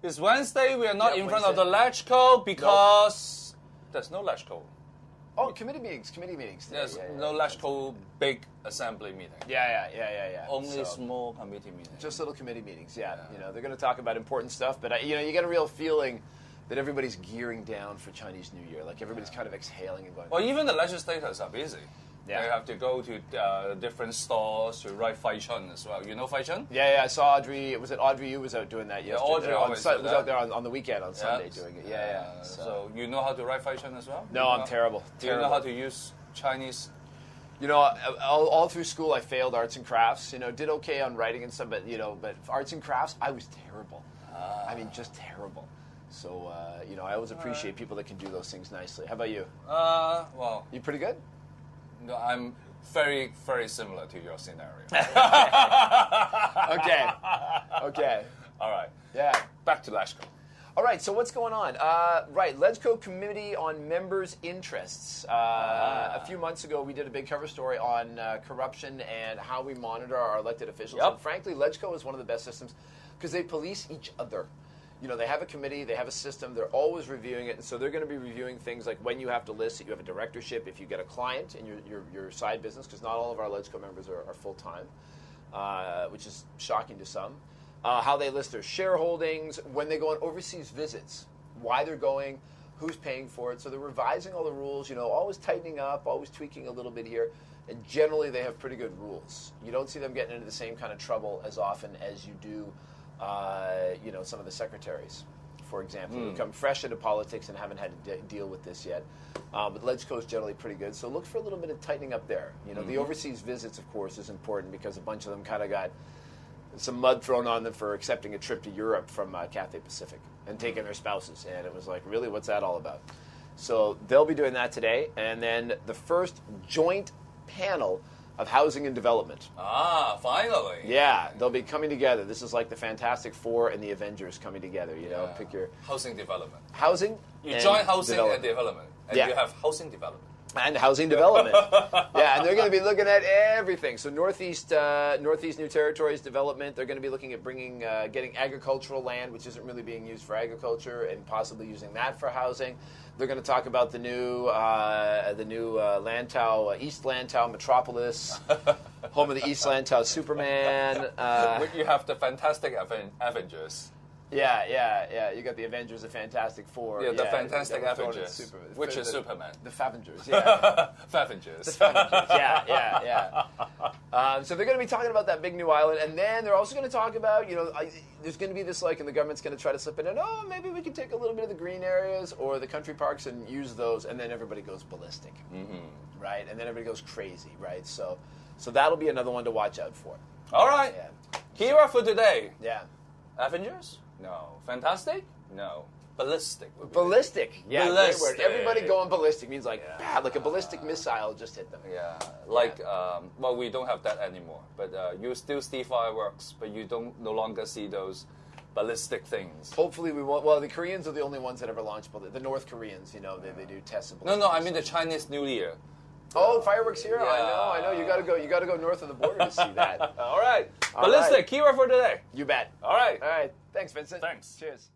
It's Wednesday. We are not Yeah, in front of Wednesday. the LegCo because there's no LegCo. Oh, committee meetings today. There's Yeah, no LegCo big assembly meeting. Yeah. Only So, small committee meetings. just little committee meetings. Yeah. You know, they're going to talk about important stuff, but you get a real feeling that everybody's gearing down for Chinese New Year. Like everybody's kind of exhaling and going. Well, even the legislators are busy. Yeah. They have to go to different stores to write Fai Chun as well. You know Fai Chun? Yeah, I saw Audrey. Was it Audrey? You was out doing that yesterday. Audrey always was do that. out there on the weekend on Sunday doing it. Yeah. So you know how to write Fai Chun as well? No, I'm terrible. Do you know how to use Chinese? You know, all through school, I failed arts and crafts. You know, did okay on writing and stuff, but but arts and crafts, I was terrible. I mean, just terrible. So I always appreciate people that can do those things nicely. How about you? Well, You pretty good? no, I'm very, very similar to your scenario. Okay. All right. Yeah. Back to LegCo. All right, so what's going on? Right, LegCo Committee on Members' Interests. A few months ago, we did a big cover story on corruption and how we monitor our elected officials. Yep. And frankly, LegCo is one of the best systems because they police each other. You know, they have a committee, they have a system, they're always reviewing it, and so they're going to be reviewing things like when you have to list that you have a directorship, if you get a client in your side business, because not all of our LegCo members are full-time, which is shocking to some. How they list their shareholdings, when they go on overseas visits, why they're going, who's paying for it. So they're revising all the rules, always tightening up, always tweaking a little bit here. And generally they have pretty good rules. You don't see them getting into the same kind of trouble as often as you do, some of the secretaries, for example, who come fresh into politics and haven't had to deal with this yet. But LegCo is generally pretty good. So look for a little bit of tightening up there. The overseas visits, of course, is important because a bunch of them kind of got some mud thrown on them for accepting a trip to Europe from Cathay Pacific and taking their spouses. And it was like, really, what's that all about? So they'll be doing that today. And then the first joint panel of housing and development. Ah, finally. Yeah, they'll be coming together. This is like the Fantastic Four and the Avengers coming together, Pick your... Housing development. Housing You and join housing development. and development. And Yeah. you have housing development. And housing development. Yeah, and they're going to be looking at everything. So Northeast New Territories development, they're going to be looking at getting agricultural land, which isn't really being used for agriculture, and possibly using that for housing. They're going to talk about the new Lantau, East Lantau Metropolis, home of the East Lantau Superman. You have the Fantastic Avengers. Yeah. You got the Avengers, the Fantastic Four. Yeah, the Fantastic they're throwing in Avengers, which is Superman. The Favengers, yeah. Favengers. The Favengers, yeah. So they're going to be talking about that big new island, and then they're also going to talk about, there's going to be this, and the government's going to try to slip in, and maybe we can take a little bit of the green areas or the country parks and use those, and then everybody goes ballistic, right? And then everybody goes crazy, right? So that'll be another one to watch out for. All right. Yeah. Kira for today. Yeah. Avengers? No. Fantastic? No. Ballistic. Ballistic. Yeah, Ballistic. great word. Everybody going ballistic means like a ballistic missile just hit them. Yeah, we don't have that anymore. But you still see fireworks, but you no longer see those ballistic things. Hopefully we won't. Well, the Koreans are the only ones that ever launched the North Koreans. They do tests of ballistic. No, I mean the Chinese New Year. Oh, fireworks here! Yeah. I know. You gotta go north of the border to see that. All right. Ballistic. Kira for today. You bet. All right. Thanks, Vincent. Thanks. Cheers.